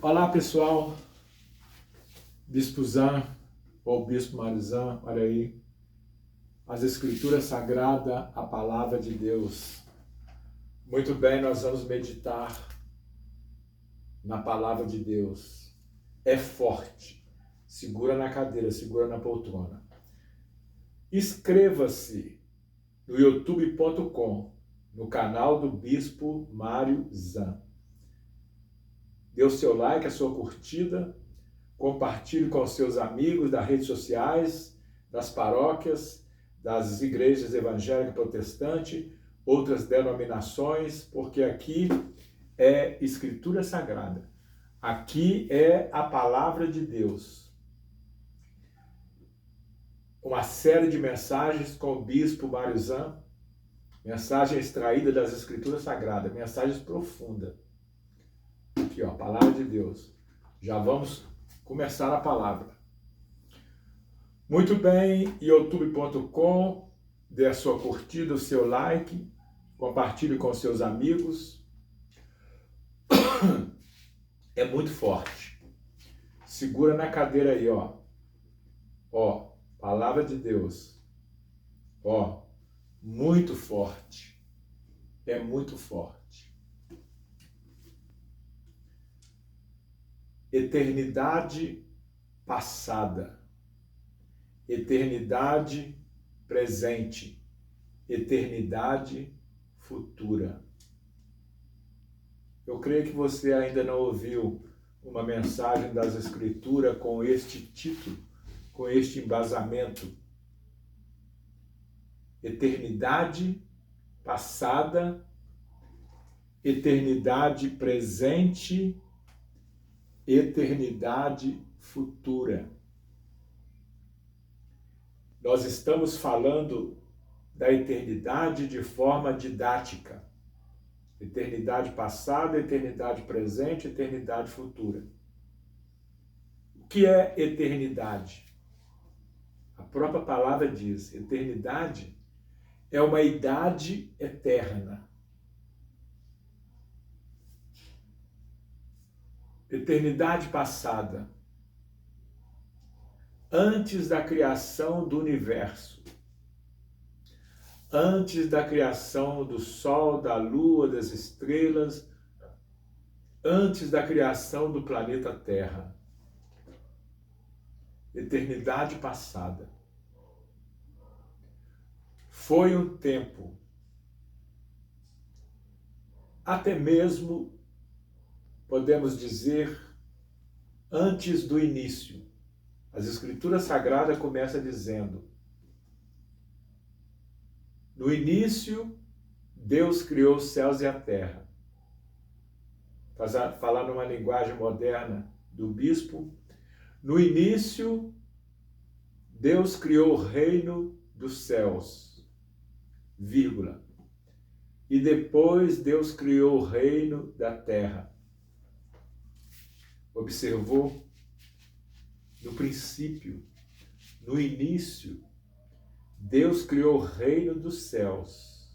Olá pessoal, Bispo Zan ou Bispo Marizan, olha aí, as Escrituras Sagradas, a Palavra de Deus. Muito bem, nós vamos meditar na Palavra de Deus. É forte, segura na cadeira, segura na poltrona. Inscreva-se no youtube.com, no canal do Bispo Mário Zan. Dê o seu like, a sua curtida, compartilhe com os seus amigos das redes sociais, das paróquias, das igrejas evangélicas protestantes, outras denominações, porque aqui é Escritura Sagrada. Aqui é a Palavra de Deus. Uma série de mensagens com o Bispo Mário Zan, mensagem extraída das Escrituras Sagradas, mensagens profundas. Aqui, ó, a Palavra de Deus. Já vamos começar a palavra. Muito bem, youtube.com, dê a sua curtida, o seu like, compartilhe com seus amigos. É muito forte. Segura na cadeira aí, ó. Ó, Palavra de Deus. Ó, muito forte. É muito forte. Eternidade passada, eternidade presente, eternidade futura. Eu creio que você ainda não ouviu uma mensagem das Escrituras com este título, com este embasamento. Eternidade passada, eternidade presente, eternidade futura. Nós estamos falando da eternidade de forma didática. Eternidade passada, eternidade presente, eternidade futura. O que é eternidade? A própria palavra diz, eternidade é uma idade eterna. Eternidade passada, antes da criação do universo, antes da criação do sol, da lua, das estrelas, antes da criação do planeta Terra. Eternidade passada. Foi um tempo, até mesmo podemos dizer, antes do início. As Escrituras Sagradas começam dizendo: no início, Deus criou os céus e a terra. Falar numa linguagem moderna do bispo, no início, Deus criou o reino dos céus, vírgula. E depois Deus criou o reino da terra. Observou? No princípio, no início, Deus criou o reino dos céus.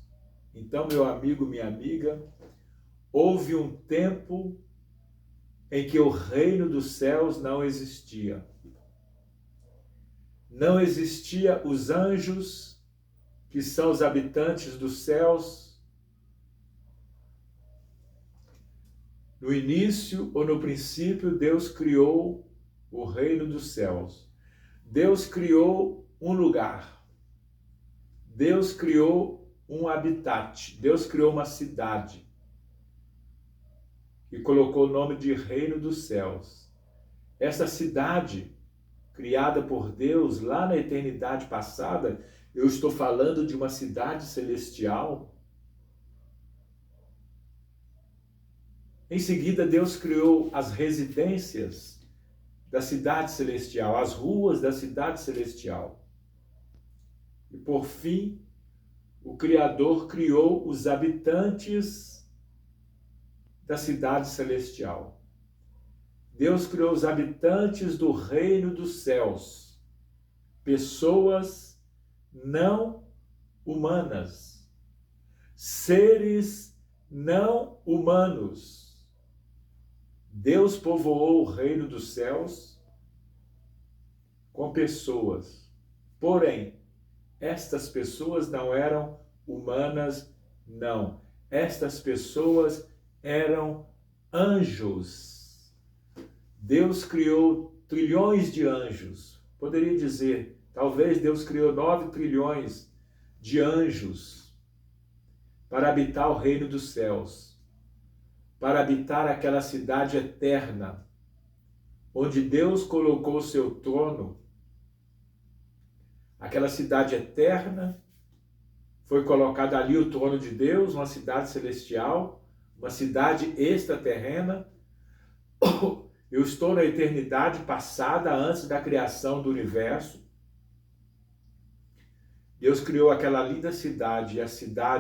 Então, meu amigo, minha amiga, houve um tempo em que o reino dos céus não existia. Não existia os anjos, que são os habitantes dos céus. No início ou no princípio, Deus criou o reino dos céus. Deus criou um lugar. Deus criou um habitat. Deus criou uma cidade. E colocou o nome de Reino dos Céus. Essa cidade, criada por Deus lá na eternidade passada, eu estou falando de uma cidade celestial. Em seguida, Deus criou as residências da cidade celestial, as ruas da cidade celestial. E por fim, o Criador criou os habitantes da cidade celestial. Deus criou os habitantes do reino dos céus, pessoas não humanas, seres não humanos. Deus povoou o reino dos céus com pessoas. Porém, estas pessoas não eram humanas, não. Estas pessoas eram anjos. Deus criou trilhões de anjos. Poderia dizer, talvez Deus criou 9 trilhões de anjos para habitar o reino dos céus, para habitar aquela cidade eterna, onde Deus colocou o seu trono. Aquela cidade eterna, foi colocado ali o trono de Deus, uma cidade celestial, uma cidade extraterrena. Eu estou na eternidade passada, antes da criação do universo. Deus criou aquela linda cidade,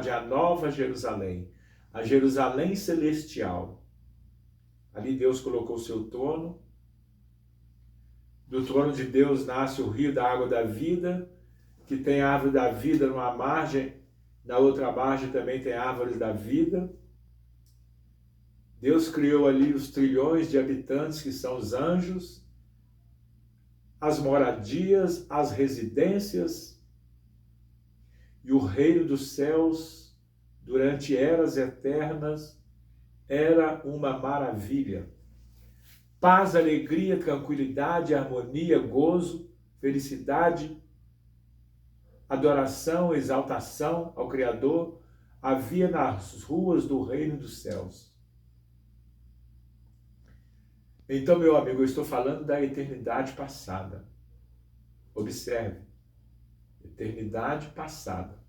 a Nova Jerusalém, a Jerusalém celestial. Ali Deus colocou o seu trono. Do trono de Deus nasce o rio da água da vida, que tem a árvore da vida numa margem, na outra margem também tem árvores da vida. Deus criou ali os trilhões de habitantes que são os anjos, as moradias, as residências, e o reino dos céus, durante eras eternas, era uma maravilha. Paz, alegria, tranquilidade, harmonia, gozo, felicidade, adoração, exaltação ao Criador havia nas ruas do reino dos céus. Então, meu amigo, eu estou falando da eternidade passada. Observe, eternidade passada.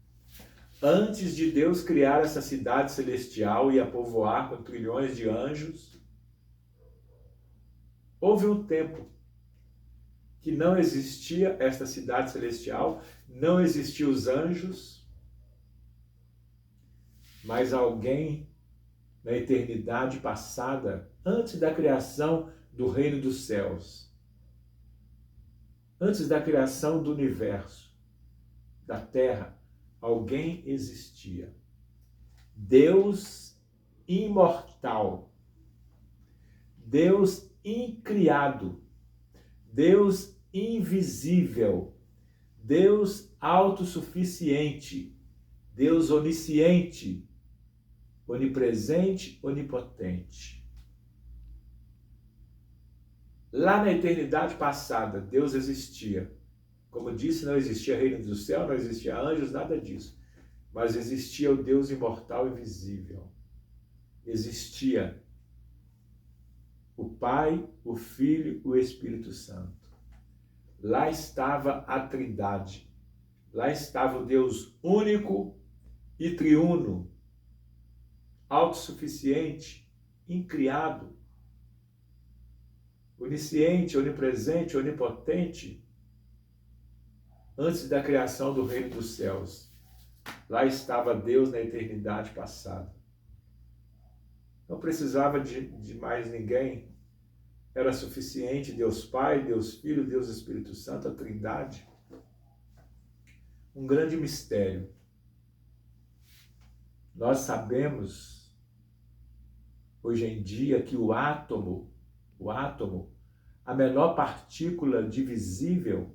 Antes de Deus criar essa cidade celestial e a povoar com trilhões de anjos, houve um tempo que não existia esta cidade celestial, não existiam os anjos, mas alguém na eternidade passada, antes da criação do reino dos céus, antes da criação do universo, da terra, alguém existia. Deus imortal, Deus incriado, Deus invisível, Deus autossuficiente, Deus onisciente, onipresente, onipotente. Lá na eternidade passada, Deus existia. Como disse, não existia reino do céu, não existia anjos, nada disso. Mas existia o Deus imortal e invisível. Existia o Pai, o Filho, o Espírito Santo. Lá estava a Trindade. Lá estava o Deus único e triuno, autossuficiente, incriado, onisciente, onipresente, onipotente, antes da criação do reino dos céus. Lá estava Deus na eternidade passada. Não precisava de mais ninguém. Era suficiente Deus Pai, Deus Filho, Deus Espírito Santo, a Trindade. Um grande mistério. Nós sabemos, hoje em dia, que o átomo, a menor partícula divisível,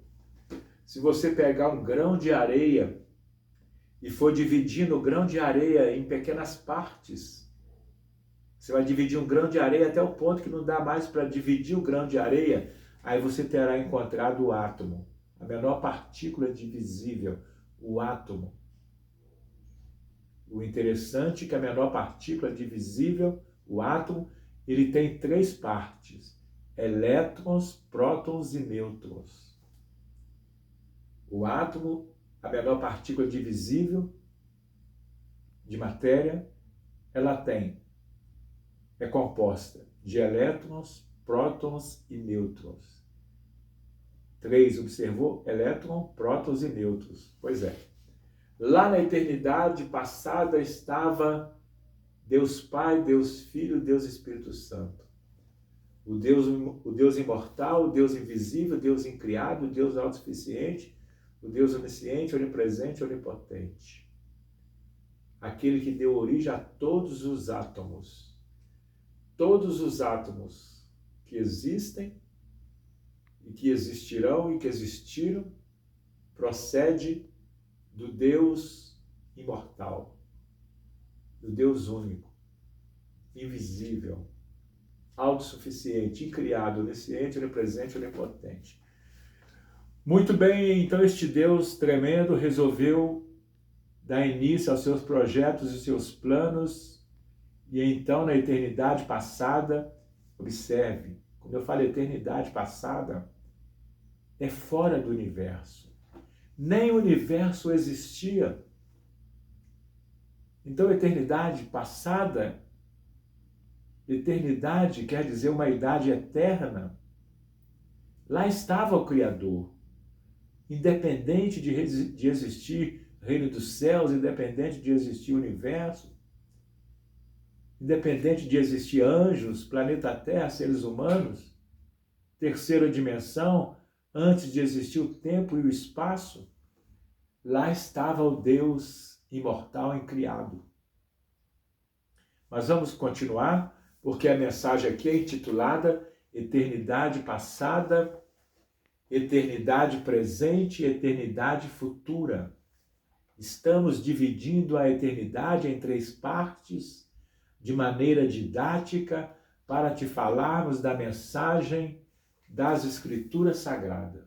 se você pegar um grão de areia e for dividindo o grão de areia em pequenas partes, você vai dividir um grão de areia até o ponto que não dá mais para dividir o grão de areia, aí você terá encontrado o átomo, a menor partícula divisível, o átomo. O interessante é que a menor partícula divisível, o átomo, ele tem 3 partes: elétrons, prótons e nêutrons. O átomo, a menor partícula divisível de matéria, é composta de elétrons, prótons e nêutrons. 3, observou? Elétron, prótons e nêutrons. Pois é. Lá na eternidade passada estava Deus Pai, Deus Filho, Deus Espírito Santo. O Deus imortal, o Deus invisível, o Deus incriado, o Deus autossuficiente, o Deus onisciente, onipresente, onipotente. Aquele que deu origem a todos os átomos. todos os átomos que existem e que existirão e que existiram procede do Deus imortal, do Deus único, invisível, autossuficiente, incriado, onisciente, onipresente, onipotente. Muito bem, então este Deus tremendo resolveu dar início aos seus projetos e seus planos, e então na eternidade passada, observe, quando eu falo eternidade passada, é fora do universo. Nem o universo existia. Então, eternidade passada, eternidade quer dizer uma idade eterna. Lá estava o Criador, independente de existir reino dos céus, independente de existir universo, independente de existir anjos, planeta Terra, seres humanos, terceira dimensão, antes de existir o tempo e o espaço, lá estava o Deus imortal incriado. Mas vamos continuar, porque a mensagem aqui é intitulada Eternidade Passada, Eternidade Presente e Eternidade Futura. Estamos dividindo a eternidade em 3 partes, de maneira didática, para te falarmos da mensagem das Escrituras Sagradas.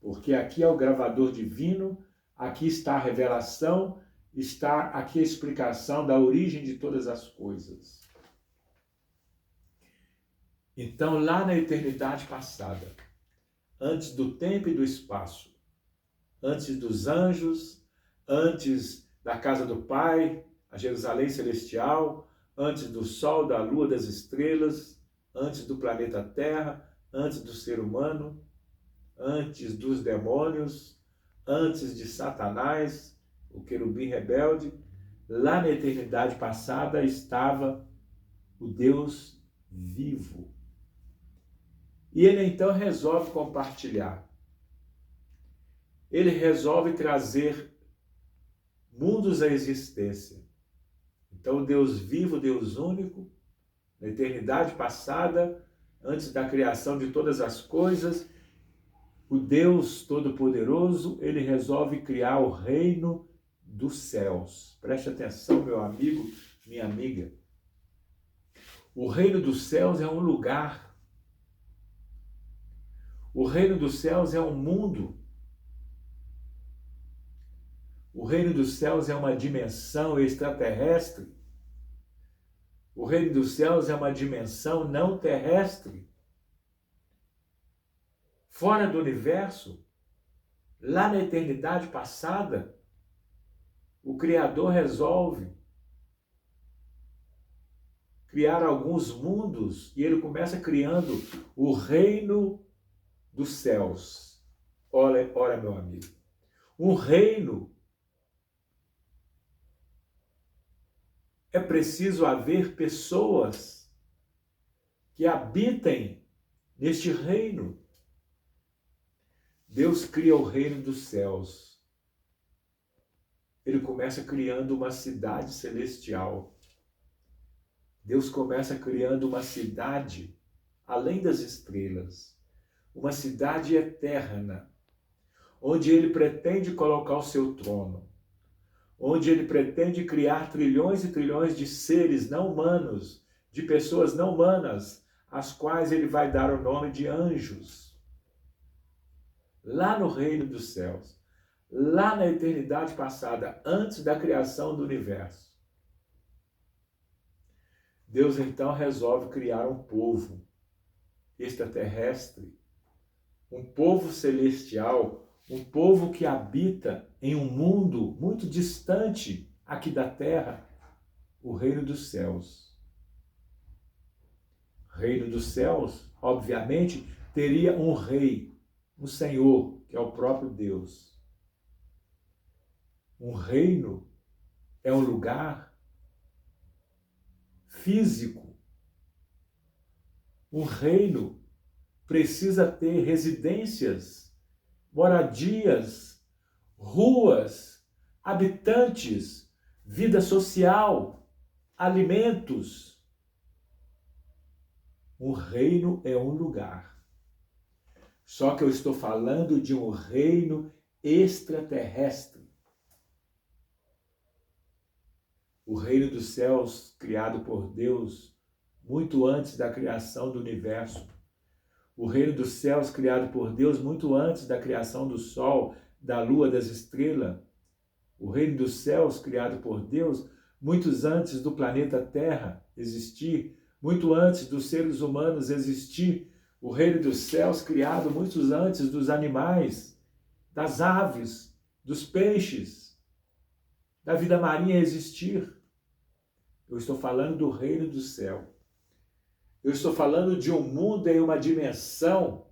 Porque aqui é o gravador divino, aqui está a revelação, está aqui a explicação da origem de todas as coisas. Então, lá na eternidade passada, antes do tempo e do espaço, antes dos anjos, antes da casa do Pai, a Jerusalém Celestial, antes do sol, da lua, das estrelas, antes do planeta Terra, antes do ser humano, antes dos demônios, antes de Satanás, o querubim rebelde, lá na eternidade passada estava o Deus vivo. E ele então resolve compartilhar. Ele resolve trazer mundos à existência. Então, o Deus vivo, Deus único, na eternidade passada, antes da criação de todas as coisas, o Deus Todo-Poderoso, ele resolve criar o reino dos céus. Preste atenção, meu amigo, minha amiga. O reino dos céus é um lugar. O reino dos céus é um mundo. O reino dos céus é uma dimensão extraterrestre. O reino dos céus é uma dimensão não terrestre. Fora do universo, lá na eternidade passada, o Criador resolve criar alguns mundos e ele começa criando o reino dos céus. Ora, meu amigo, um reino é preciso haver pessoas que habitem neste reino. Deus cria o reino dos céus. Ele começa criando uma cidade celestial. Deus começa criando uma cidade além das estrelas, uma cidade eterna, onde ele pretende colocar o seu trono, onde ele pretende criar trilhões e trilhões de seres não humanos, de pessoas não humanas, às quais ele vai dar o nome de anjos. Lá no reino dos céus, lá na eternidade passada, antes da criação do universo, Deus então resolve criar um povo extraterrestre, um povo celestial, um povo que habita em um mundo muito distante aqui da terra, o reino dos céus. Reino dos céus, obviamente, teria um rei, um Senhor, que é o próprio Deus. Um reino é um lugar físico. Um reino precisa ter residências, moradias, ruas, habitantes, vida social, alimentos. Um reino é um lugar. Só que eu estou falando de um reino extraterrestre. O reino dos céus, criado por Deus muito antes da criação do universo. O reino dos céus, criado por Deus muito antes da criação do sol, da lua, das estrelas. O reino dos céus, criado por Deus muito antes do planeta Terra existir, muito antes dos seres humanos existir. O reino dos céus, criado muito antes dos animais, das aves, dos peixes, da vida marinha existir. Eu estou falando do reino do céu. Eu estou falando de um mundo em uma dimensão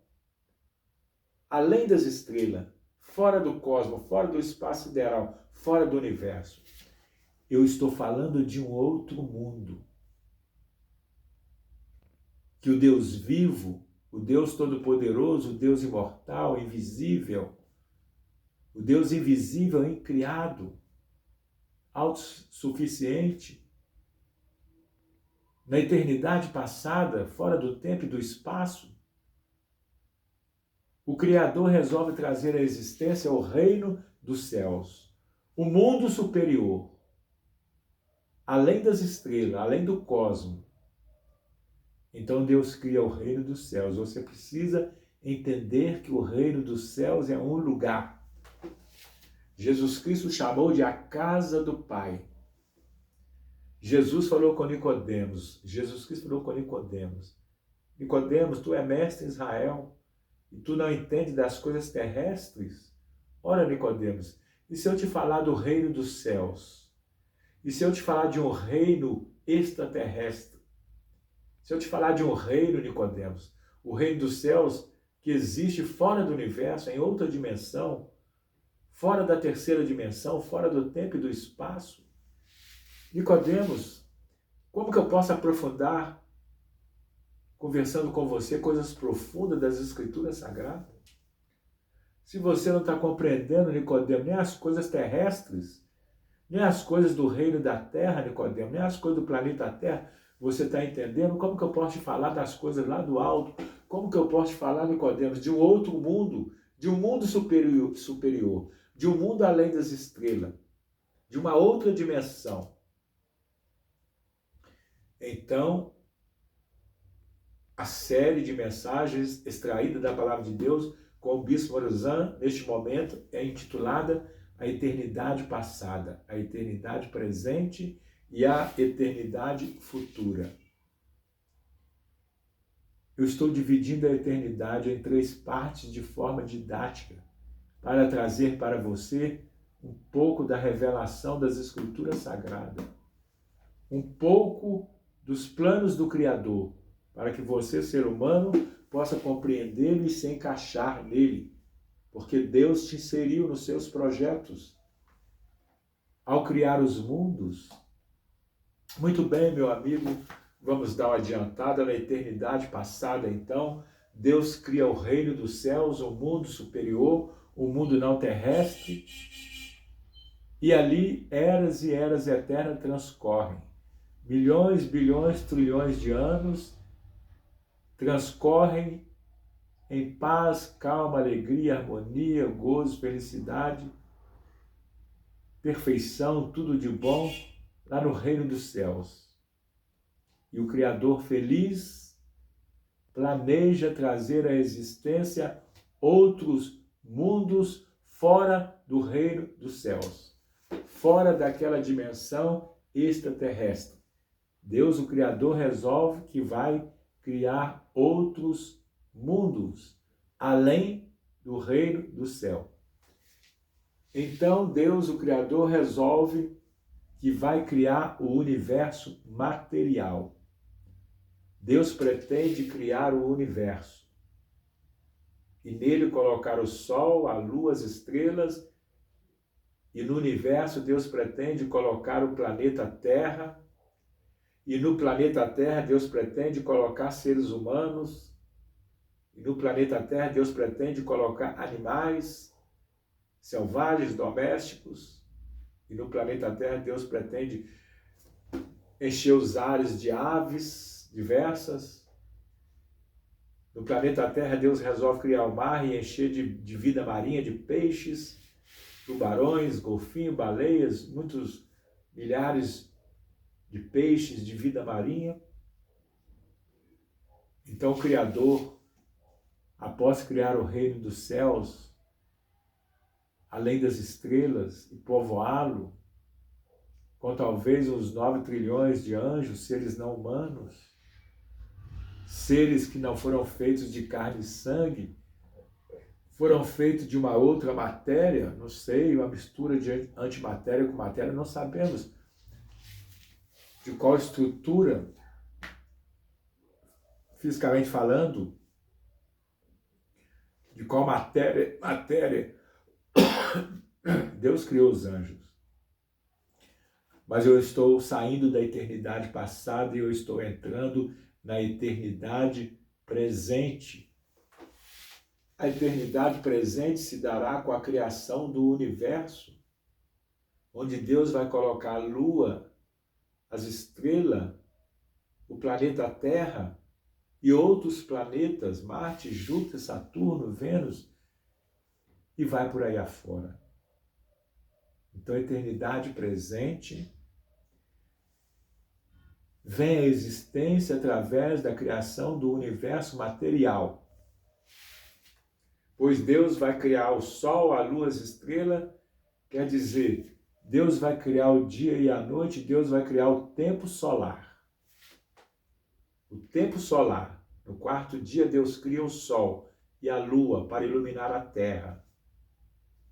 além das estrelas, fora do cosmos, fora do espaço sideral, fora do universo. Eu estou falando de um outro mundo. Que o Deus vivo, o Deus todo-poderoso, o Deus imortal, invisível, o Deus invisível, incriado, autossuficiente, na eternidade passada, fora do tempo e do espaço, o Criador resolve trazer à existência o reino dos céus, o mundo superior, além das estrelas, além do cosmos. Então Deus cria o reino dos céus. Você precisa entender que o reino dos céus é um lugar. Jesus Cristo chamou de a casa do Pai. Jesus falou com Nicodemos. Jesus Cristo falou com Nicodemos. Nicodemos, tu é mestre em Israel e tu não entende das coisas terrestres? Ora, Nicodemos, e se eu te falar do reino dos céus? E se eu te falar de um reino extraterrestre? Se eu te falar de um reino, Nicodemos, o reino dos céus que existe fora do universo, em outra dimensão, fora da terceira dimensão, fora do tempo e do espaço, Nicodemos, como que eu posso aprofundar, conversando com você, coisas profundas das Escrituras Sagradas? Se você não está compreendendo, Nicodemos, nem as coisas terrestres, nem as coisas do reino da terra, Nicodemos, nem as coisas do planeta Terra, você está entendendo? Como que eu posso te falar das coisas lá do alto? Como que eu posso te falar, Nicodemos, de um outro mundo, de um mundo superior, de um mundo além das estrelas, de uma outra dimensão? Então, a série de mensagens extraídas da Palavra de Deus com o Bispo Mario-Zan, neste momento, é intitulada A Eternidade Passada, a Eternidade Presente e a Eternidade Futura. Eu estou dividindo a eternidade em 3 partes de forma didática, para trazer para você um pouco da revelação das Escrituras Sagradas, um pouco dos planos do Criador, para que você, ser humano, possa compreendê-lo e se encaixar nele, porque Deus te inseriu nos seus projetos ao criar os mundos. Muito bem, meu amigo, vamos dar uma adiantada na eternidade passada, então. Deus cria o reino dos céus, o mundo superior, o mundo não terrestre, e ali eras e eras eternas transcorrem. Milhões, bilhões, trilhões de anos transcorrem em paz, calma, alegria, harmonia, gozo, felicidade, perfeição, tudo de bom, lá no reino dos céus. E o Criador feliz planeja trazer à existência outros mundos fora do reino dos céus, fora daquela dimensão extraterrestre. Deus, o Criador, resolve que vai criar outros mundos além do reino do céu. Então, Deus, o Criador, resolve que vai criar o universo material. Deus pretende criar o universo e nele colocar o sol, a lua, as estrelas, e no universo Deus pretende colocar o planeta Terra, e no planeta Terra Deus pretende colocar seres humanos, e no planeta Terra Deus pretende colocar animais selvagens, domésticos, e no planeta Terra Deus pretende encher os ares de aves diversas, No planeta Terra, Deus resolve criar o mar e encher de vida marinha, de peixes, tubarões, golfinhos, baleias, muitos milhares de peixes, de vida marinha. Então o Criador, após criar o reino dos céus, além das estrelas, e povoá-lo, com talvez uns 9 trilhões de anjos, seres não humanos, seres que não foram feitos de carne e sangue, foram feitos de uma outra matéria, não sei, uma mistura de antimatéria com matéria, não sabemos de qual estrutura, fisicamente falando, de qual matéria Deus criou os anjos. Mas eu estou saindo da eternidade passada e eu estou entrando na eternidade presente. A eternidade presente se dará com a criação do universo, onde Deus vai colocar a lua, as estrelas, o planeta Terra e outros planetas, Marte, Júpiter, Saturno, Vênus, e vai por aí afora. Então, a eternidade presente vem à existência através da criação do universo material. Pois Deus vai criar o Sol, a Lua, as estrelas, quer dizer, Deus vai criar o dia e a noite, Deus vai criar o tempo solar. O tempo solar. No quarto dia, Deus cria o Sol e a Lua para iluminar a Terra.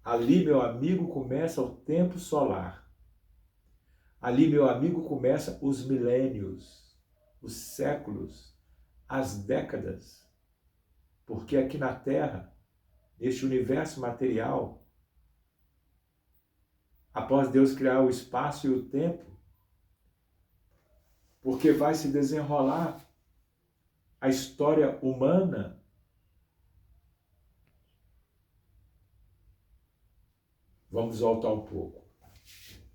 Ali, meu amigo, começa o tempo solar. Ali, meu amigo, começa os milênios, os séculos, as décadas. Porque aqui na Terra, neste universo material, após Deus criar o espaço e o tempo, porque vai se desenrolar a história humana, vamos voltar um pouco.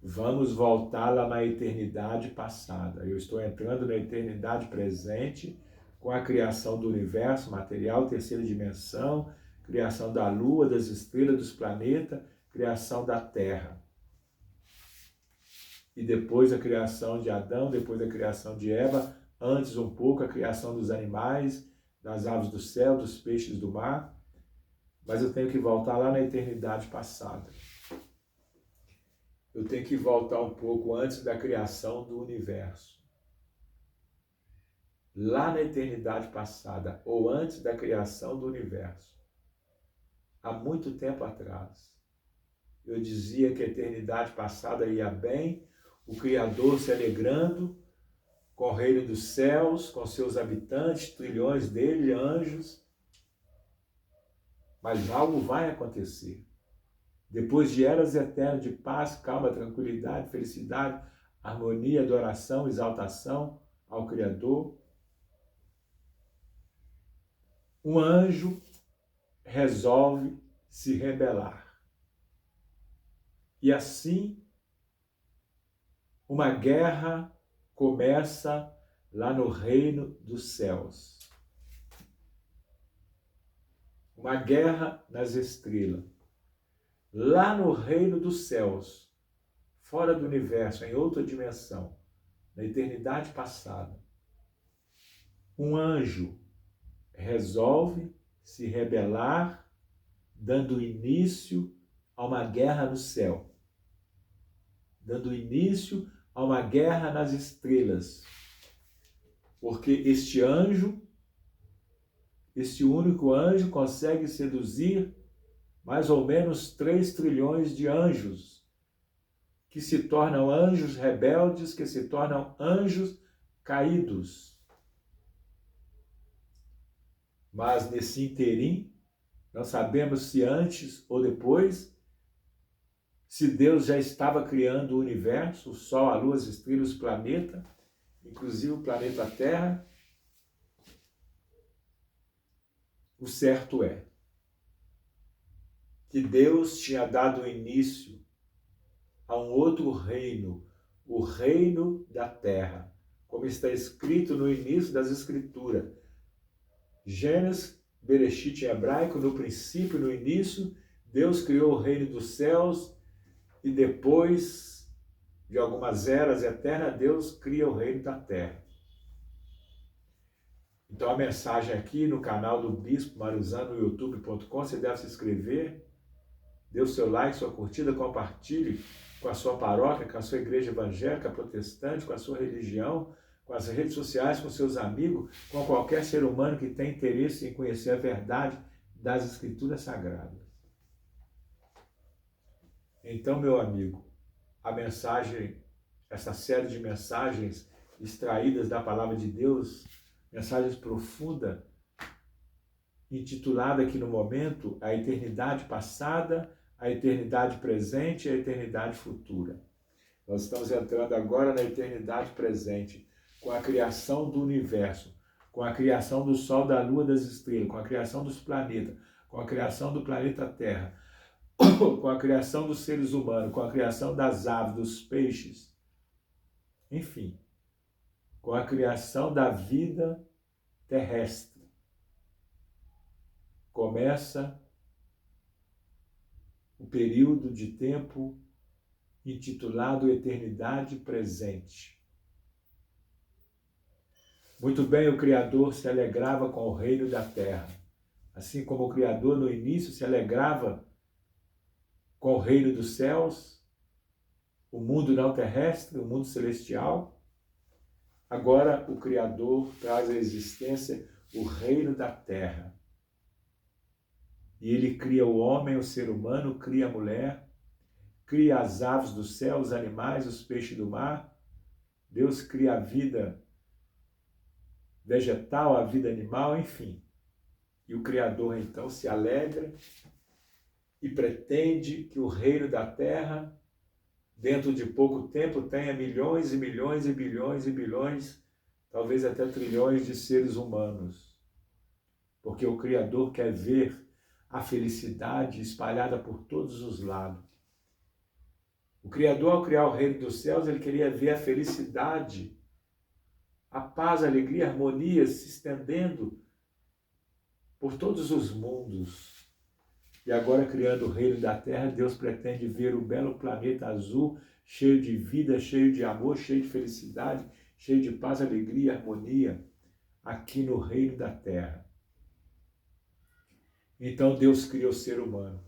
Vamos voltar lá na eternidade passada. Eu estou entrando na eternidade presente com a criação do universo material, terceira dimensão, criação da Lua, das estrelas, dos planetas, criação da Terra. E depois a criação de Adão, depois a criação de Eva, antes um pouco a criação dos animais, das aves do céu, dos peixes do mar. Mas eu tenho que voltar lá na eternidade passada. Eu tenho que voltar um pouco antes da criação do universo. Lá na eternidade passada, ou antes da criação do universo. Há muito tempo atrás, eu dizia que a eternidade passada ia bem, o Criador se alegrando com o reino dos céus, com seus habitantes, trilhões dele, anjos. Mas algo vai acontecer. Depois de eras eternas de paz, calma, tranquilidade, felicidade, harmonia, adoração, exaltação ao Criador, um anjo resolve se rebelar. E assim, uma guerra começa lá no reino dos céus. Uma guerra nas estrelas. Lá no reino dos céus, fora do universo, em outra dimensão, na eternidade passada, um anjo resolve se rebelar, dando início a uma guerra no céu, dando início a uma guerra nas estrelas, porque este anjo, este único anjo, consegue seduzir mais ou menos 3 trilhões de anjos, que se tornam anjos rebeldes, que se tornam anjos caídos. Mas nesse interim, não sabemos se antes ou depois, se Deus já estava criando o universo, o Sol, a Lua, as estrelas, os planetas, inclusive o planeta Terra. O certo é que Deus tinha dado início a um outro reino, o reino da Terra, como está escrito no início das Escrituras. Gênesis, Bereshit em hebraico, no princípio, no início, Deus criou o reino dos céus e depois de algumas eras eternas, Deus cria o reino da terra. Então a mensagem aqui no canal do Bispo Mário Zan, no youtube.com, você deve se inscrever, dê o seu like, sua curtida, compartilhe com a sua paróquia, com a sua igreja evangélica, protestante, com a sua religião, com as redes sociais, com seus amigos, com qualquer ser humano que tem interesse em conhecer a verdade das Escrituras Sagradas. Então, meu amigo, a mensagem, essa série de mensagens extraídas da Palavra de Deus, mensagens profundas, intitulada aqui no momento, a eternidade passada, a eternidade presente e a eternidade futura. Nós estamos entrando agora na eternidade presente, com a criação do universo, com a criação do Sol, da Lua, das estrelas, com a criação dos planetas, com a criação do planeta Terra, com a criação dos seres humanos, com a criação das aves, dos peixes, enfim, com a criação da vida terrestre. Começa o período de tempo intitulado Eternidade Presente. Muito bem, o Criador se alegrava com o reino da terra, assim como o Criador no início se alegrava com o reino dos céus, o mundo não terrestre, o mundo celestial. Agora o Criador traz à existência o reino da terra. E ele cria o homem, o ser humano, cria a mulher, cria as aves do céu, os animais, os peixes do mar. Deus cria a vida vegetal, a vida animal, enfim. E o Criador, então, se alegra e pretende que o reino da terra, dentro de pouco tempo, tenha milhões e milhões e bilhões e bilhões, talvez até trilhões de seres humanos. Porque o Criador quer ver a felicidade espalhada por todos os lados. O Criador, ao criar o reino dos céus, ele queria ver a felicidade, a paz, a alegria, a harmonia se estendendo por todos os mundos. E agora, criando o reino da terra, Deus pretende ver o belo planeta azul, cheio de vida, cheio de amor, cheio de felicidade, cheio de paz, alegria e harmonia, aqui no reino da terra. Então Deus cria o ser humano,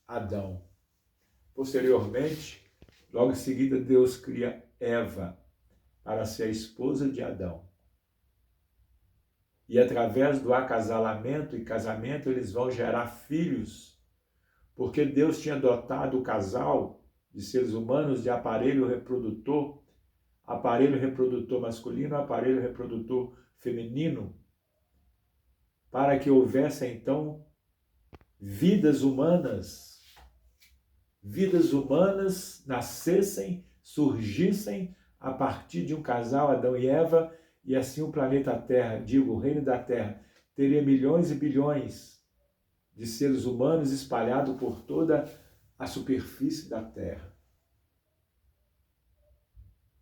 Adão. Posteriormente, logo em seguida, Deus cria Eva para ser a esposa de Adão. E através do acasalamento e casamento, eles vão gerar filhos, porque Deus tinha dotado o casal de seres humanos de aparelho reprodutor masculino, aparelho reprodutor feminino, para que houvesse então vidas humanas nascessem, surgissem a partir de um casal, Adão e Eva, e assim o planeta Terra, o reino da Terra, teria milhões e bilhões de seres humanos espalhados por toda a superfície da Terra.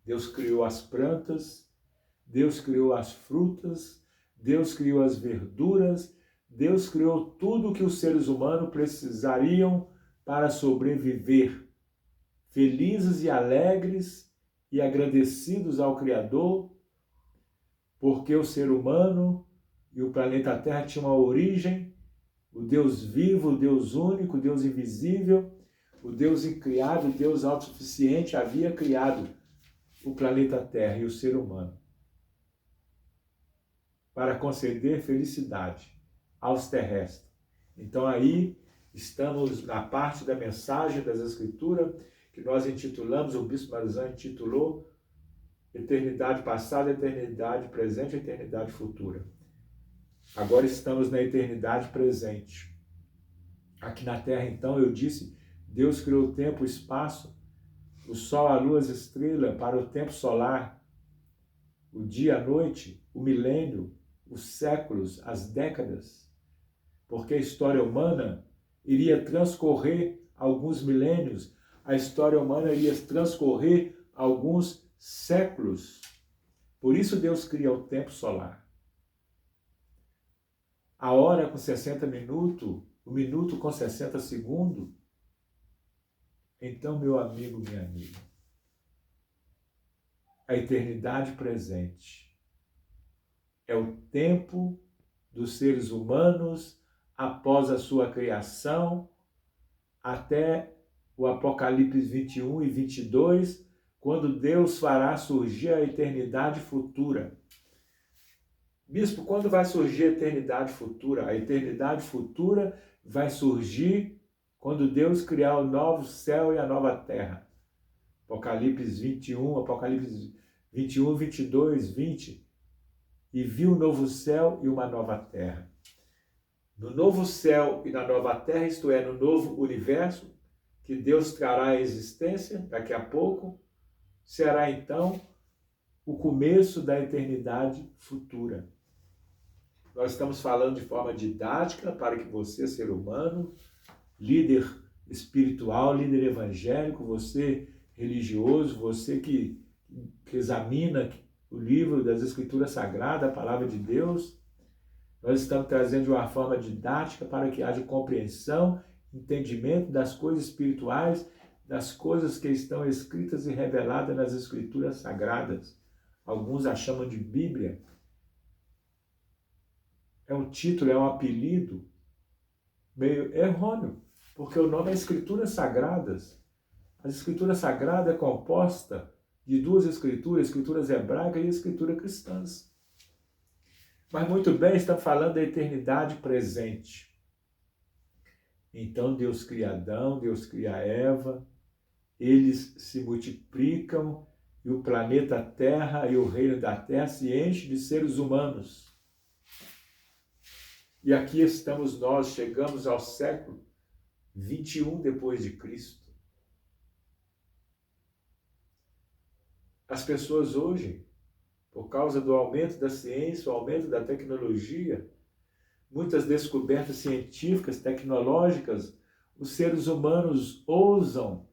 Deus criou as plantas, Deus criou as frutas, Deus criou as verduras, Deus criou tudo o que os seres humanos precisariam para sobreviver, felizes e alegres e agradecidos ao Criador, porque o ser humano e o planeta Terra tinham uma origem, o Deus vivo, o Deus único, o Deus invisível, o Deus incriado, o Deus autossuficiente havia criado o planeta Terra e o ser humano para conceder felicidade aos terrestres. Então aí estamos na parte da mensagem das Escrituras que nós intitulamos, o Bispo Mário Zan intitulou Eternidade passada, eternidade presente, eternidade futura. Agora estamos na eternidade presente. Aqui na Terra, então, eu disse, Deus criou o tempo, o espaço, o sol, a lua, as estrelas para o tempo solar, o dia, a noite, o milênio, os séculos, as décadas, porque a história humana iria transcorrer alguns milênios, a história humana iria transcorrer alguns séculos. Por isso Deus cria o tempo solar. a hora com 60 minutos, o minuto com 60 segundos. Então, meu amigo, minha amiga, a eternidade presente é o tempo dos seres humanos após a sua criação, até o Apocalipse 21 e 22, quando Deus fará surgir a eternidade futura. Bispo, quando vai surgir a eternidade futura? A eternidade futura vai surgir quando Deus criar o novo céu e a nova terra. Apocalipse 21, Apocalipse 21, 22, 20. E viu um novo céu e uma nova terra. No novo céu e na nova terra, isto é, no novo universo, que Deus trará à existência daqui a pouco, será então o começo da eternidade futura. Nós estamos falando de forma didática para que você, ser humano, líder espiritual, líder evangélico, você religioso, você que examina o livro das Escrituras Sagradas, a Palavra de Deus, nós estamos trazendo de uma forma didática para que haja compreensão, entendimento das coisas espirituais, das coisas que estão escritas e reveladas nas Escrituras Sagradas. Alguns a chamam de Bíblia. É um título, é um apelido meio errôneo, porque o nome é Escrituras Sagradas. As Escrituras Sagradas é composta de duas escrituras hebraicas e escrituras cristãs. Mas muito bem, está falando da eternidade presente. Então Deus cria Adão, Deus cria Eva, eles se multiplicam e o planeta Terra e o reino da Terra se enche de seres humanos. E aqui estamos nós, chegamos ao século 21 depois de Cristo. As pessoas hoje, por causa do aumento da ciência, o aumento da tecnologia, muitas descobertas científicas, tecnológicas, os seres humanos ousam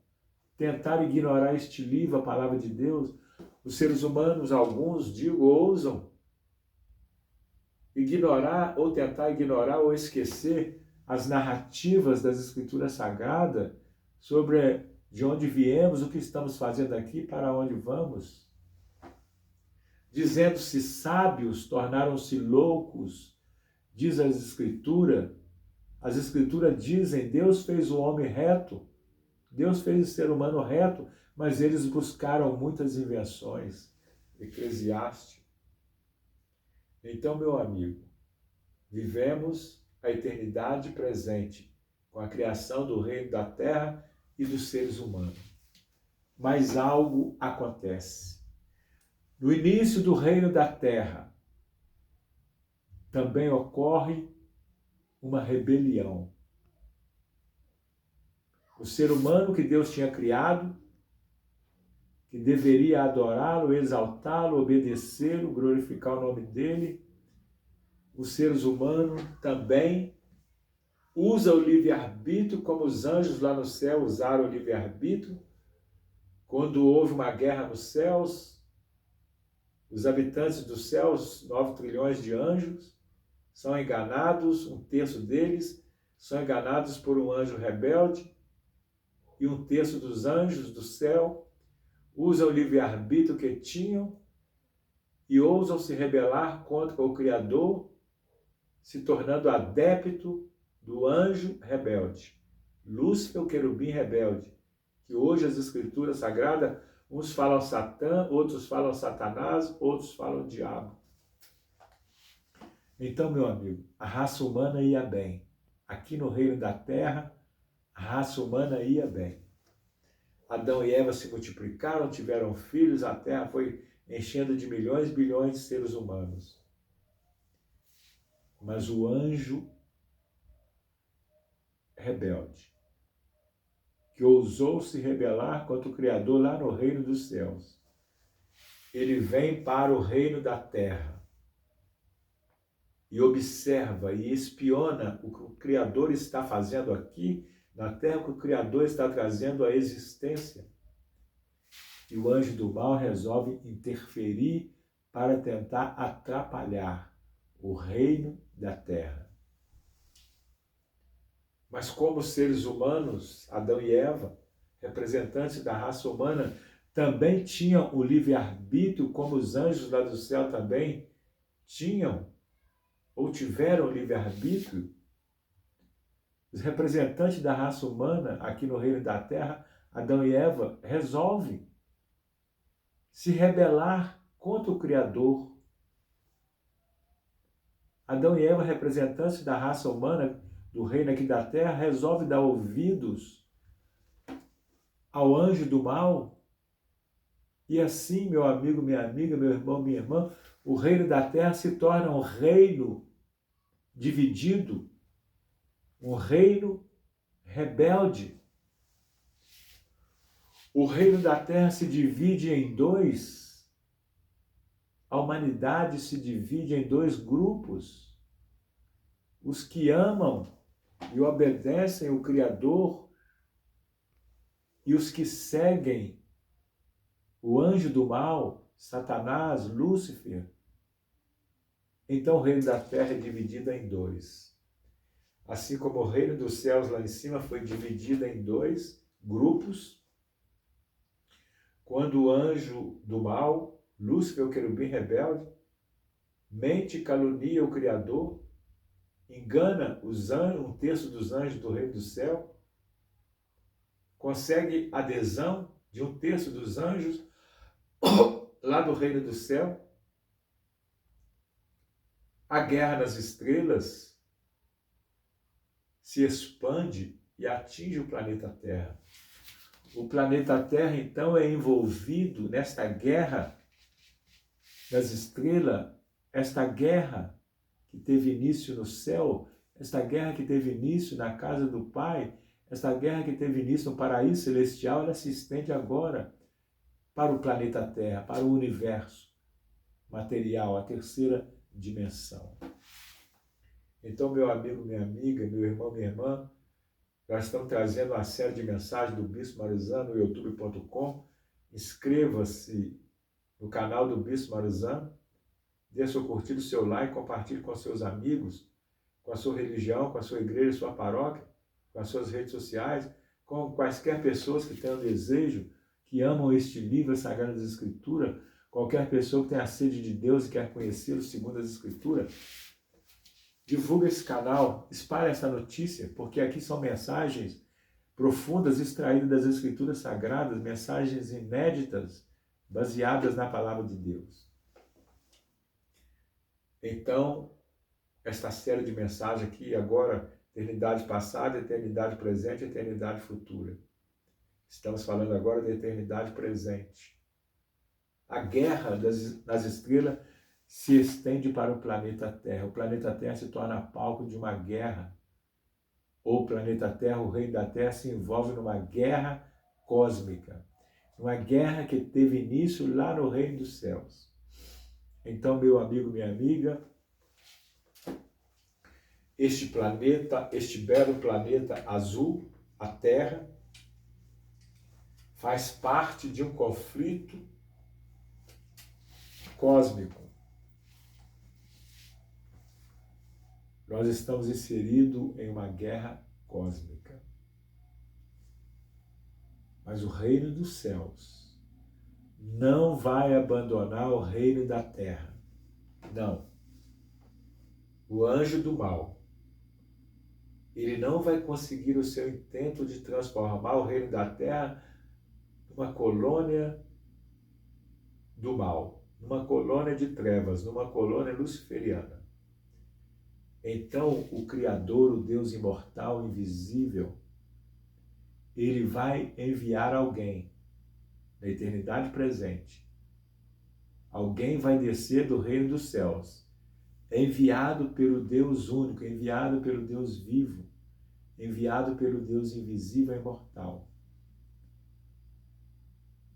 tentar ignorar este livro, a palavra de Deus. Os seres humanos, alguns, ousam ignorar ou tentar ignorar ou esquecer as narrativas das Escrituras Sagradas sobre de onde viemos, o que estamos fazendo aqui, para onde vamos. Dizendo-se sábios, tornaram-se loucos, diz as Escrituras. As Escrituras dizem, Deus fez o homem reto, Deus fez o ser humano reto, mas eles buscaram muitas invenções. Eclesiastes. Então, meu amigo, vivemos a eternidade presente com a criação do reino da terra e dos seres humanos. Mas algo acontece. No início do reino da terra, também ocorre uma rebelião. O ser humano que Deus tinha criado, que deveria adorá-lo, exaltá-lo, obedecê-lo, glorificar o nome dele, os seres humanos também usam o livre-arbítrio como os anjos lá no céu usaram o livre-arbítrio. Quando houve uma guerra nos céus, os habitantes dos céus, 9 trilhões de anjos, são enganados, um terço deles são enganados por um anjo rebelde, e um terço dos anjos do céu usam o livre-arbítrio que tinham e ousam se rebelar contra o Criador, se tornando adepto do anjo rebelde. Lúcifer, o querubim rebelde, que hoje as Escrituras Sagradas, uns falam Satã, outros falam Satanás, outros falam diabo. Então, meu amigo, a raça humana ia bem. Aqui no reino da terra, a raça humana ia bem. Adão e Eva se multiplicaram, tiveram filhos, a terra foi enchendo de milhões e bilhões de seres humanos. Mas o anjo rebelde, que ousou se rebelar contra o Criador lá no reino dos céus, ele vem para o reino da terra e observa e espiona o que o Criador está fazendo aqui na terra, o que o Criador está trazendo à existência. E o anjo do mal resolve interferir para tentar atrapalhar o reino da terra. Mas como seres humanos, Adão e Eva, representantes da raça humana, também tinham o livre-arbítrio, como os anjos lá do céu também tinham ou tiveram livre-arbítrio. Os representantes da raça humana aqui no reino da terra, Adão e Eva, resolvem se rebelar contra o Criador. Adão e Eva, representantes da raça humana do reino aqui da terra, resolvem dar ouvidos ao anjo do mal. E assim, meu amigo, minha amiga, meu irmão, minha irmã, o reino da terra se torna um reino dividido, um reino rebelde. O reino da terra se divide em dois. A humanidade se divide em dois grupos. Os que amam e obedecem o Criador e os que seguem o anjo do mal, Satanás, Lúcifer. Então o reino da terra é dividido em dois. Assim como o reino dos céus lá em cima foi dividido em dois grupos, quando o anjo do mal, Lúcifer, o querubim rebelde, mente e calunia o Criador, engana os anjos, um terço dos anjos do reino do céu, consegue adesão de um terço dos anjos lá do reino do céu. A guerra nas estrelas se expande e atinge o planeta Terra. O planeta Terra, então, é envolvido nesta guerra das estrelas, esta guerra que teve início no céu, esta guerra que teve início na casa do Pai, esta guerra que teve início no paraíso celestial, ela se estende agora para o planeta Terra, para o universo material, a terceira dimensão. Então, meu amigo, minha amiga, meu irmão, minha irmã, nós estamos trazendo uma série de mensagens do Bispo Marizano no youtube.com. Inscreva-se no canal do Bispo Marizano, dê seu curtido, seu like, compartilhe com seus amigos, com a sua religião, com a sua igreja, sua paróquia, com as suas redes sociais, com quaisquer pessoas que tenham desejo, que amam este livro, as Sagradas Escrituras, qualquer pessoa que tenha sede de Deus e quer conhecê-lo segundo as Escrituras. Divulga esse canal, espalhe essa notícia, porque aqui são mensagens profundas extraídas das Escrituras Sagradas, mensagens inéditas, baseadas na Palavra de Deus. Então, esta série de mensagens aqui, agora, eternidade passada, eternidade presente, eternidade futura. Estamos falando agora da eternidade presente. A guerra das estrelas se estende para o planeta Terra. O planeta Terra se torna palco de uma guerra. O planeta Terra, o reino da Terra, se envolve numa guerra cósmica. Uma guerra que teve início lá no reino dos céus. Então, meu amigo, minha amiga, este planeta, este belo planeta azul, a Terra, faz parte de um conflito cósmico. Nós estamos inseridos em uma guerra cósmica. Mas o reino dos céus não vai abandonar o reino da terra. Não. O anjo do mal, ele não vai conseguir o seu intento de transformar o reino da terra numa colônia do mal, numa colônia de trevas, numa colônia luciferiana. Então, o Criador, o Deus imortal, invisível, ele vai enviar alguém na eternidade presente. Alguém vai descer do reino dos céus, enviado pelo Deus único, enviado pelo Deus vivo, enviado pelo Deus invisível e imortal.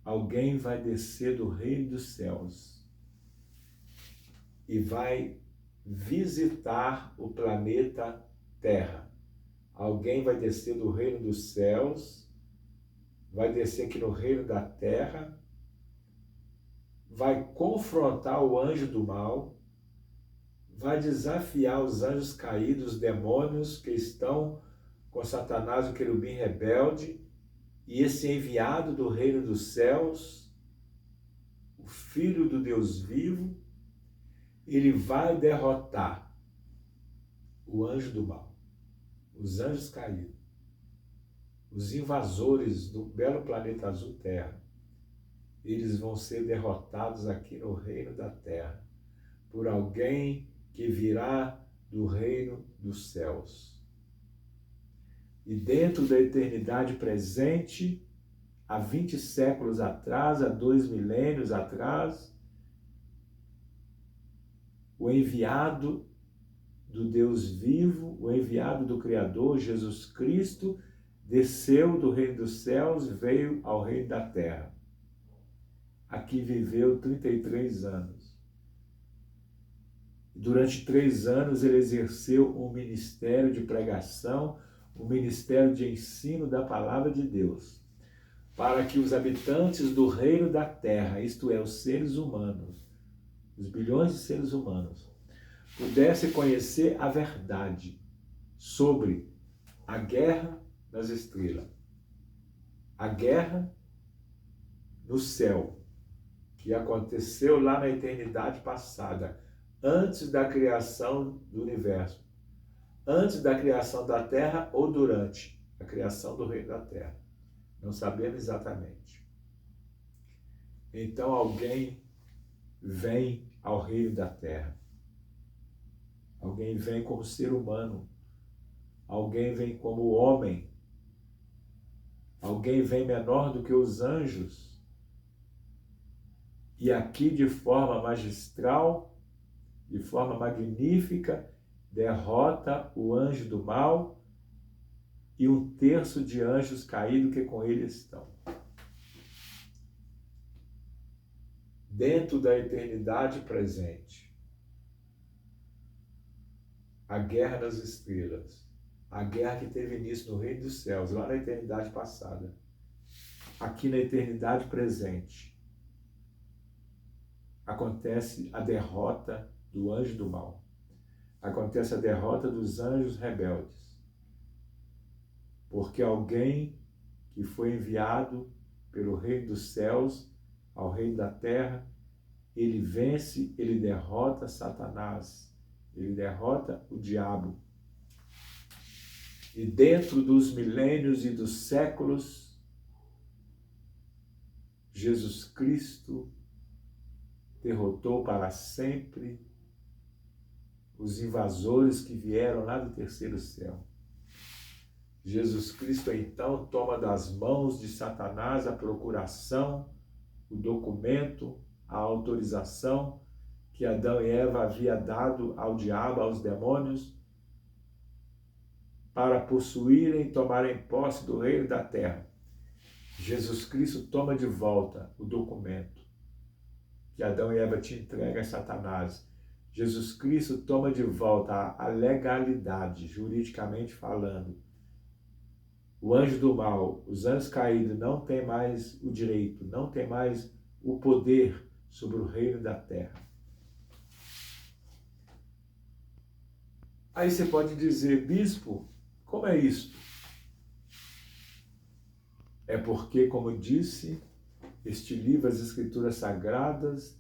Alguém vai descer do reino dos céus e vai visitar o planeta Terra. Alguém vai descer do reino dos céus, vai descer aqui no reino da Terra, vai confrontar o anjo do mal, vai desafiar os anjos caídos, os demônios que estão com Satanás, o querubim rebelde, e esse enviado do reino dos céus, o Filho do Deus vivo, ele vai derrotar o anjo do mal, os anjos caídos, os invasores do belo planeta azul Terra. Eles vão ser derrotados aqui no reino da Terra por alguém que virá do reino dos céus. E dentro da eternidade presente, há 20 séculos atrás, há 2 milênios atrás, o enviado do Deus vivo, o enviado do Criador, Jesus Cristo, desceu do reino dos céus e veio ao reino da terra. Aqui viveu 33 anos. Durante 3 anos ele exerceu um ministério de pregação, um ministério de ensino da palavra de Deus, para que os habitantes do reino da terra, isto é, os seres humanos, os bilhões de seres humanos, pudessem conhecer a verdade sobre a guerra das estrelas, a guerra no céu, que aconteceu lá na eternidade passada, antes da criação do universo, antes da criação da terra ou durante a criação do reino da terra. Não sabemos exatamente. Então alguém vem ao reino da terra. Alguém vem como ser humano. Alguém vem como homem. Alguém vem menor do que os anjos. E aqui, de forma magistral, de forma magnífica, derrota o anjo do mal e 1/3 de anjos caídos que com ele estão. Dentro da eternidade presente, a guerra das estrelas, a guerra que teve início no reino dos céus, lá na eternidade passada, aqui na eternidade presente, acontece a derrota do anjo do mal. Acontece a derrota dos anjos rebeldes. Porque alguém que foi enviado pelo reino dos céus ao reino da terra, ele vence, ele derrota Satanás, ele derrota o diabo. E dentro dos milênios e dos séculos, Jesus Cristo derrotou para sempre os invasores que vieram lá do terceiro céu. Jesus Cristo, então, toma das mãos de Satanás a procuração, o documento, a autorização que Adão e Eva haviam dado ao diabo, aos demônios, para possuírem e tomarem posse do reino da terra. Jesus Cristo toma de volta o documento que Adão e Eva tinham entregue a Satanás. Jesus Cristo toma de volta a legalidade, juridicamente falando. O anjo do mal, os anjos caídos, não tem mais o direito, não tem mais o poder sobre o reino da terra. Aí você pode dizer, bispo, como é isto? É porque, como disse, este livro, as Escrituras Sagradas,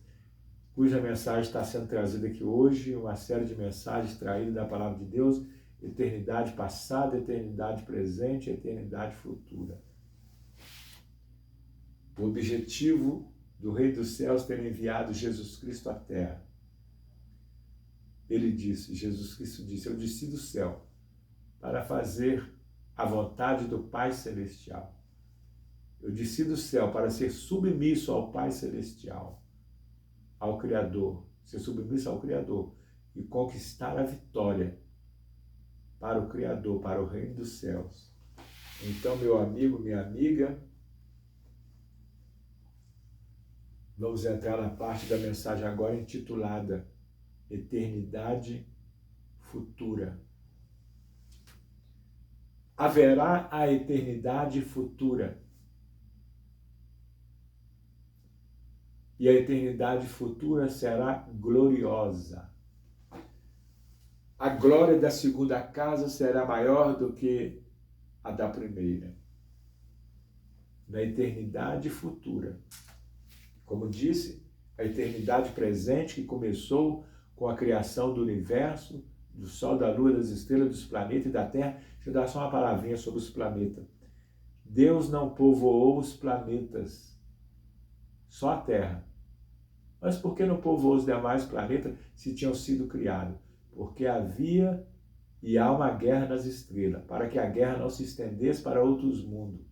cuja mensagem está sendo trazida aqui hoje, uma série de mensagens extraídas da Palavra de Deus, eternidade passada, eternidade presente, eternidade futura. O objetivo do Rei dos Céus ter enviado Jesus Cristo à Terra. Ele disse, Jesus Cristo disse, eu desci do céu para fazer a vontade do Pai Celestial. Eu desci do céu para ser submisso ao Pai Celestial, ao Criador, ser submisso ao Criador e conquistar a vitória para o Criador, para o reino dos céus. Então, meu amigo, minha amiga, vamos entrar na parte da mensagem agora intitulada Eternidade Futura. Haverá a eternidade futura. E a eternidade futura será gloriosa. A glória da segunda casa será maior do que a da primeira. Na eternidade futura. Como disse, a eternidade presente que começou com a criação do universo, do Sol, da Lua, das estrelas, dos planetas e da Terra. Deixa eu dar só uma palavrinha sobre os planetas. Deus não povoou os planetas, só a Terra. Mas por que não povoou os demais planetas se tinham sido criados? Porque havia e há uma guerra nas estrelas, para que a guerra não se estendesse para outros mundos.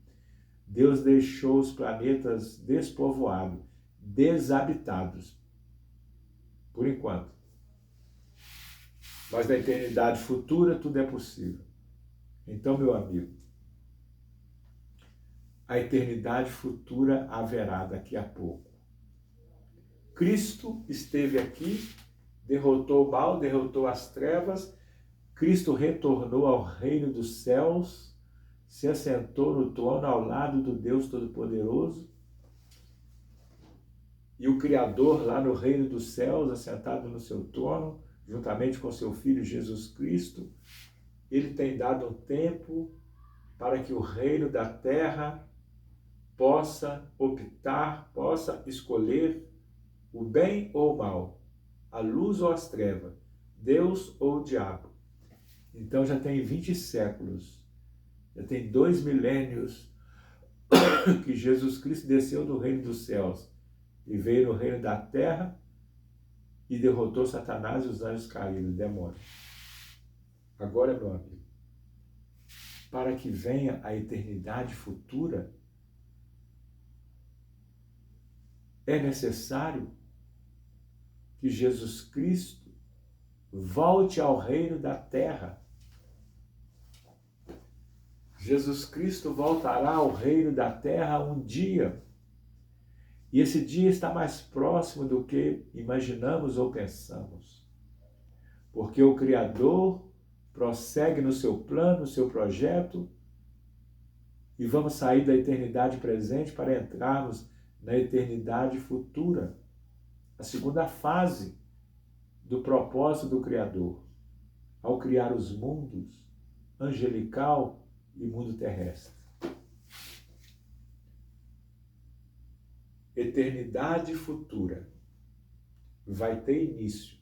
Deus deixou os planetas despovoados, desabitados, por enquanto. Mas na eternidade futura tudo é possível. Então, meu amigo, a eternidade futura haverá daqui a pouco. Cristo esteve aqui, derrotou o mal, derrotou as trevas. Cristo retornou ao reino dos céus, se assentou no trono ao lado do Deus Todo-Poderoso. E o Criador lá no reino dos céus, assentado no seu trono, juntamente com seu Filho Jesus Cristo, ele tem dado um tempo para que o reino da terra possa optar, possa escolher o bem ou o mal, a luz ou as trevas, Deus ou o diabo. Então já tem 20 séculos, já tem 2 milênios que Jesus Cristo desceu do reino dos céus e veio no reino da terra e derrotou Satanás e os anjos caídos, demônios. Agora, meu amigo, para que venha a eternidade futura, é necessário que Jesus Cristo volte ao reino da terra. Jesus Cristo voltará ao reino da terra um dia. E esse dia está mais próximo do que imaginamos ou pensamos. Porque o Criador prossegue no seu plano, no seu projeto, e vamos sair da eternidade presente para entrarmos na eternidade futura. A segunda fase do propósito do Criador, ao criar os mundos angelical e mundo terrestre. Eternidade futura vai ter início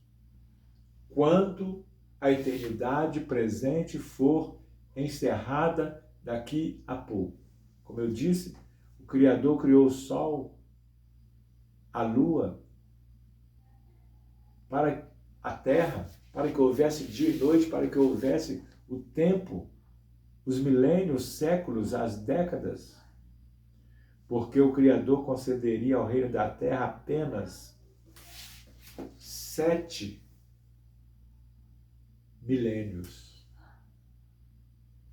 quando a eternidade presente for encerrada daqui a pouco. Como eu disse, o Criador criou o Sol, a Lua, para a Terra, para que houvesse dia e noite, para que houvesse o tempo, os milênios, séculos, as décadas, porque o Criador concederia ao reino da Terra apenas 7 milênios.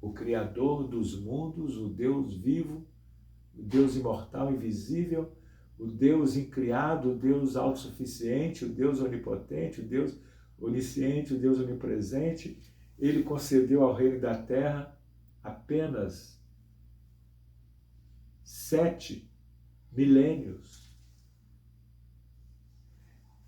O Criador dos mundos, o Deus vivo, o Deus imortal, invisível, o Deus incriado, o Deus autossuficiente, o Deus onipotente, o Deus onisciente, o Deus onipresente, ele concedeu ao reino da terra apenas 7 milênios.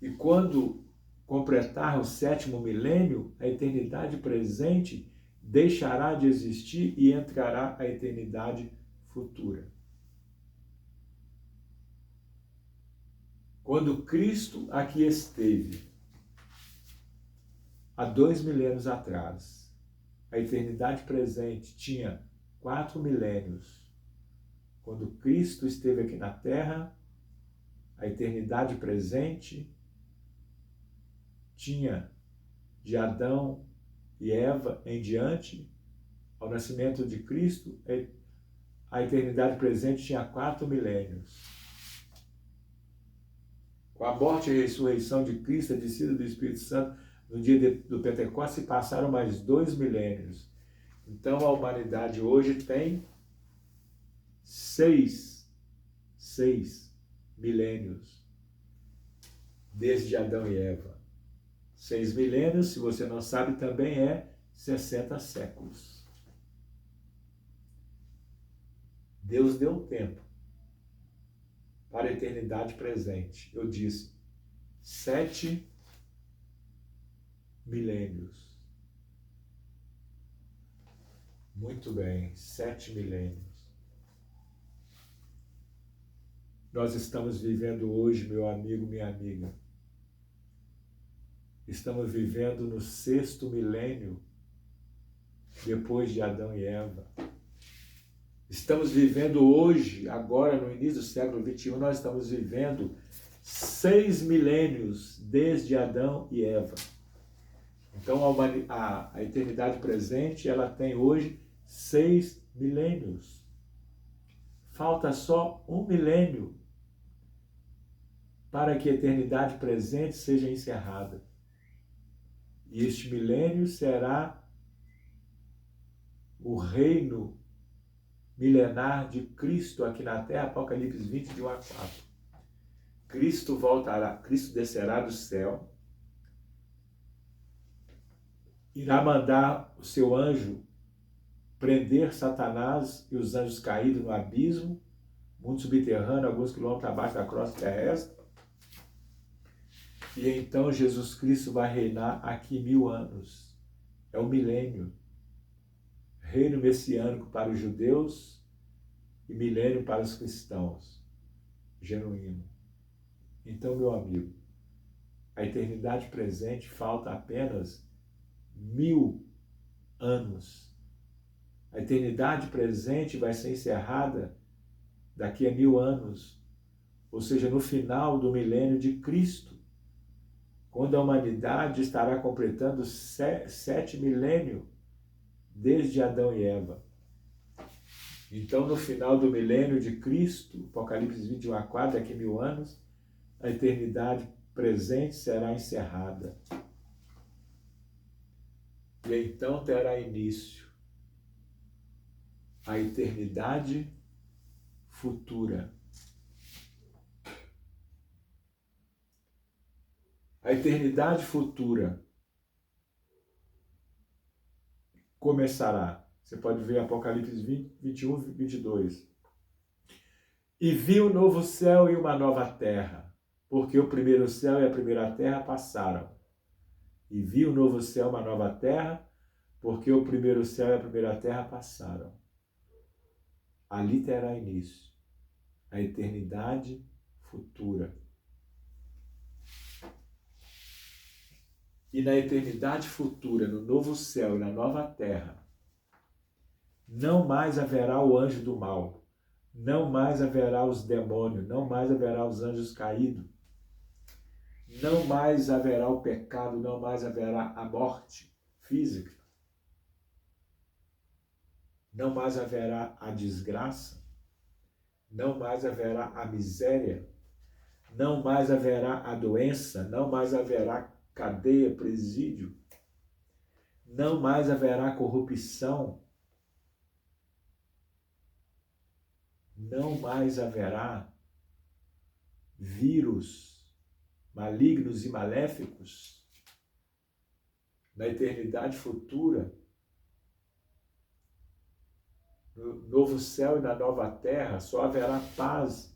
E quando completar o 7º milênio, a eternidade presente deixará de existir e entrará a eternidade futura. Quando Cristo aqui esteve, há 2 milênios atrás, a eternidade presente tinha 4 milênios. Quando Cristo esteve aqui na Terra, a eternidade presente tinha de Adão e Eva em diante, ao nascimento de Cristo, a eternidade presente tinha 4 milênios. Com a morte e a ressurreição de Cristo, a descida do Espírito Santo, no dia do Pentecostes, se passaram mais 2 milênios. Então a humanidade hoje tem 6 milênios, desde Adão e Eva. 6 milênios, se você não sabe, também é 60 séculos. Deus deu tempo para a eternidade presente. Eu disse, 7 milênios. Muito bem, 7 milênios. Nós estamos vivendo hoje, meu amigo, minha amiga. Estamos vivendo no 6º milênio depois de Adão e Eva. Estamos vivendo hoje, agora no início do século XXI, nós estamos vivendo 6 milênios desde Adão e Eva. Então a eternidade presente, ela tem hoje 6 milênios. Falta só 1 milênio para que a eternidade presente seja encerrada. E este milênio será o reino milenar de Cristo aqui na Terra, Apocalipse 20, de 1 a 4. Cristo voltará, Cristo descerá do céu, irá mandar o seu anjo prender Satanás e os anjos caídos no abismo, mundo subterrâneo, alguns quilômetros abaixo da crosta terrestre. E então Jesus Cristo vai reinar aqui 1000 anos. É o milênio. Reino messiânico para os judeus e milênio para os cristãos. Genuíno. Então, meu amigo, a eternidade presente falta apenas 1000 anos. A eternidade presente vai ser encerrada daqui a 1000 anos, ou seja, no final do milênio de Cristo, quando a humanidade estará completando 7 milênios desde Adão e Eva. Então, no final do milênio de Cristo, Apocalipse 21 a 4, daqui a 1000 anos, a eternidade presente será encerrada. E então terá início a eternidade futura. A eternidade futura começará. Você pode ver Apocalipse 20, 21, 22. E vi um novo céu e uma nova terra, porque o primeiro céu e a primeira terra passaram. E vi um novo céu e uma nova terra, porque o primeiro céu e a primeira terra passaram. Ali terá início a eternidade futura. E na eternidade futura, no novo céu e na nova terra, não mais haverá o anjo do mal, não mais haverá os demônios, não mais haverá os anjos caídos, não mais haverá o pecado, não mais haverá a morte física, não mais haverá a desgraça, não mais haverá a miséria, não mais haverá a doença, não mais haverá cadeia, presídio, não mais haverá corrupção, não mais haverá vírus malignos e maléficos. Na eternidade futura, no novo céu e na nova terra, só haverá paz,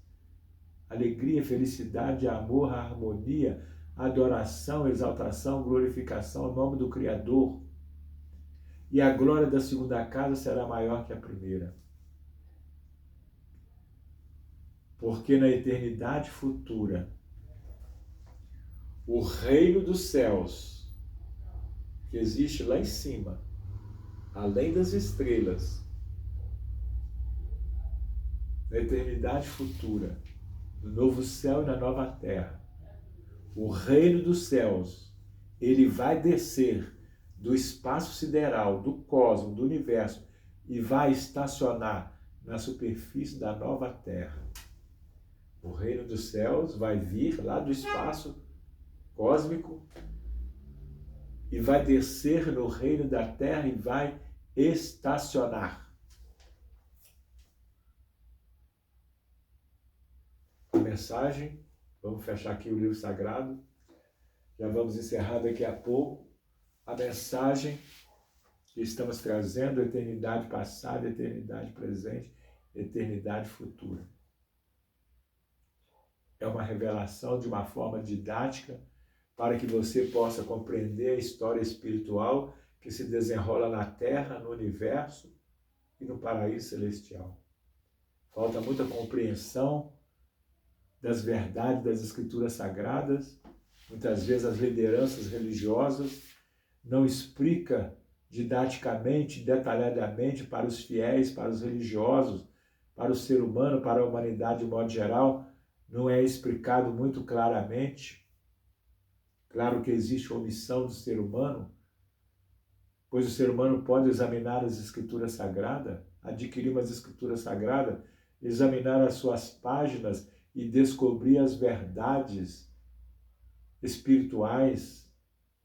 alegria, felicidade, amor, harmonia, adoração, exaltação, glorificação ao nome do Criador. E a glória da segunda casa será maior que a primeira. Porque na eternidade futura, o reino dos céus, que existe lá em cima, além das estrelas, na eternidade futura, no novo céu e na nova terra, o reino dos céus, ele vai descer do espaço sideral, do cosmos, do universo, e vai estacionar na superfície da nova terra. O reino dos céus vai vir lá do espaço cósmico e vai descer no reino da terra e vai estacionar. A mensagem, vamos fechar aqui o livro sagrado, já vamos encerrar daqui a pouco. A mensagem que estamos trazendo, eternidade passada, eternidade presente, eternidade futura. É uma revelação de uma forma didática para que você possa compreender a história espiritual que se desenrola na Terra, no universo, e no paraíso celestial. Falta muita compreensão das verdades das Escrituras Sagradas. Muitas vezes as lideranças religiosas não explicam didaticamente, detalhadamente para os fiéis, para os religiosos, para o ser humano, para a humanidade de modo geral, não é explicado muito claramente. Claro que existe omissão do ser humano, pois o ser humano pode examinar as Escrituras Sagradas, adquirir umas Escrituras Sagradas, examinar as suas páginas e descobrir as verdades espirituais,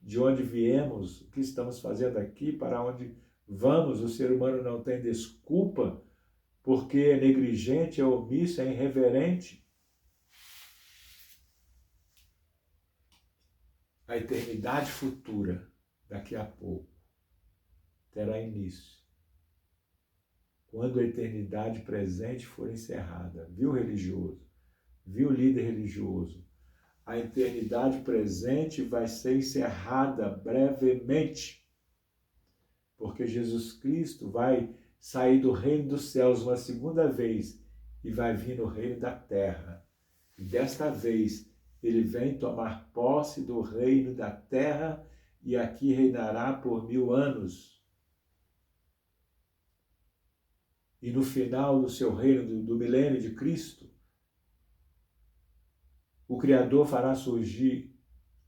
de onde viemos, o que estamos fazendo aqui, para onde vamos. O ser humano não tem desculpa porque é negligente, é omisso, é irreverente. A eternidade futura, daqui a pouco, terá início, quando a eternidade presente for encerrada. Viu, religioso? Viu, líder religioso? A eternidade presente vai ser encerrada brevemente, porque Jesus Cristo vai sair do reino dos céus uma segunda vez e vai vir no reino da terra. E desta vez ele vem tomar posse do reino da terra e aqui reinará por 1000 anos. E no final do seu reino, do milênio de Cristo, o Criador fará surgir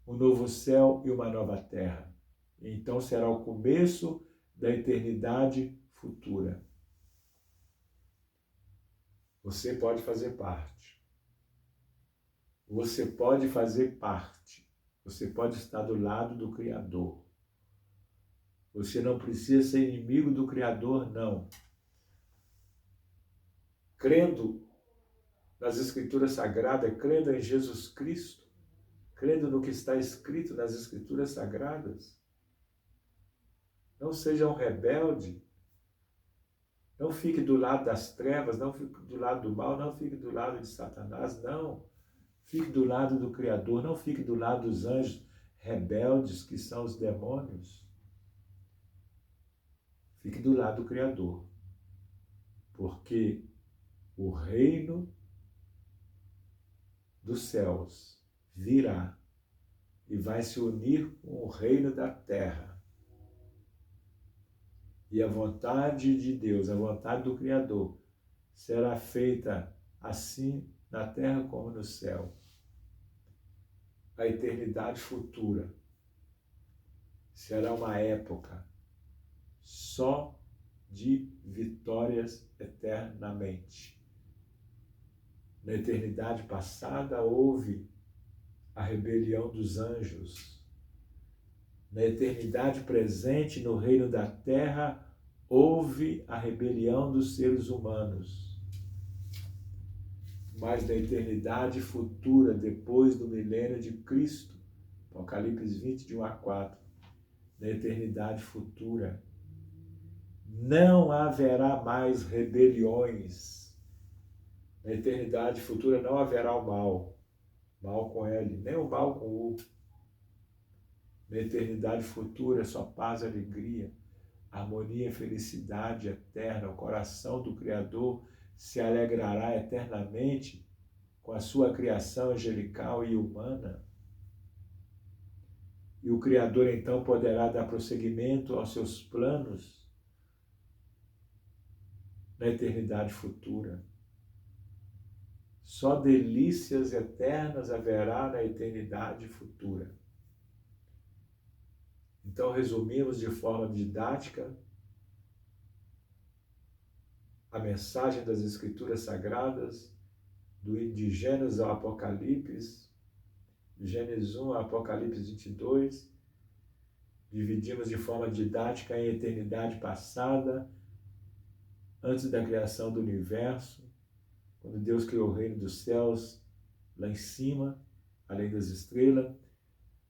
um novo céu e uma nova terra. Então será o começo da eternidade futura. Você pode fazer parte. Você pode fazer parte. Você pode estar do lado do Criador. Você não precisa ser inimigo do Criador, não. Crendo nas Escrituras Sagradas, crendo em Jesus Cristo, crendo no que está escrito nas Escrituras Sagradas. Não seja um rebelde. Não fique do lado das trevas, não fique do lado do mal, não fique do lado de Satanás, não. Fique do lado do Criador, não fique do lado dos anjos rebeldes, que são os demônios. Fique do lado do Criador, porque o reino dos céus virá e vai se unir com o reino da terra. E a vontade de Deus, a vontade do Criador, será feita assim na terra como no céu. A eternidade futura será uma época só de vitórias eternamente. Na eternidade passada houve a rebelião dos anjos. Na eternidade presente, no reino da terra, houve a rebelião dos seres humanos. Mas na eternidade futura, depois do milênio de Cristo, Apocalipse 20, de 1 a 4, na eternidade futura, não haverá mais rebeliões. Na eternidade futura não haverá o mal, mal com L, nem o mal com U. Na eternidade futura, só paz e alegria, harmonia e felicidade eterna. O coração do Criador se alegrará eternamente com a sua criação angelical e humana. E o Criador então poderá dar prosseguimento aos seus planos na eternidade futura. Só delícias eternas haverá na eternidade futura. Então, resumimos de forma didática a mensagem das Escrituras Sagradas, de Gênesis ao Apocalipse, de Gênesis 1 ao Apocalipse 22. Dividimos de forma didática em eternidade passada, antes da criação do universo, quando Deus criou o reino dos céus, lá em cima, além das estrelas.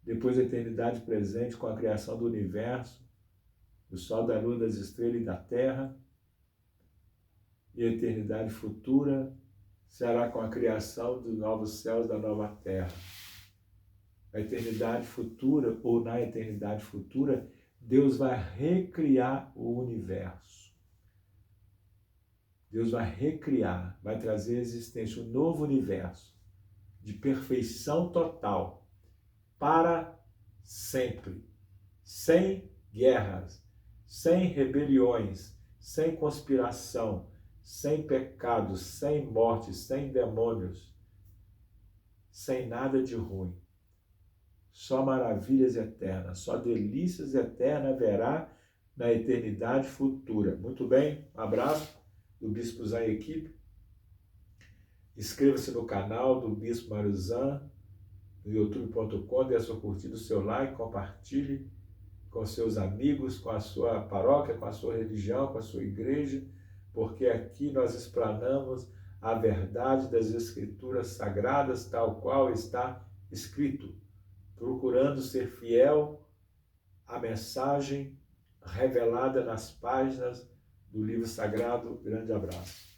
Depois a eternidade presente com a criação do universo, do sol, da lua, das estrelas e da terra. E a eternidade futura será com a criação dos novos céus, da nova terra. A eternidade futura, ou na eternidade futura, Deus vai recriar o universo. Deus vai recriar, vai trazer à existência um novo universo de perfeição total para sempre, sem guerras, sem rebeliões, sem conspiração, sem pecados, sem morte, sem demônios, sem nada de ruim. Só maravilhas eternas, só delícias eternas haverá na eternidade futura. Muito bem, um abraço do Bispo Zan e equipe. Inscreva-se no canal do Bispo Mário Zan, no youtube.com, dê a sua curtida, o seu like, compartilhe com seus amigos, com a sua paróquia, com a sua religião, com a sua igreja, porque aqui nós explanamos a verdade das Escrituras Sagradas, tal qual está escrito, procurando ser fiel à mensagem revelada nas páginas do livro sagrado. Grande abraço.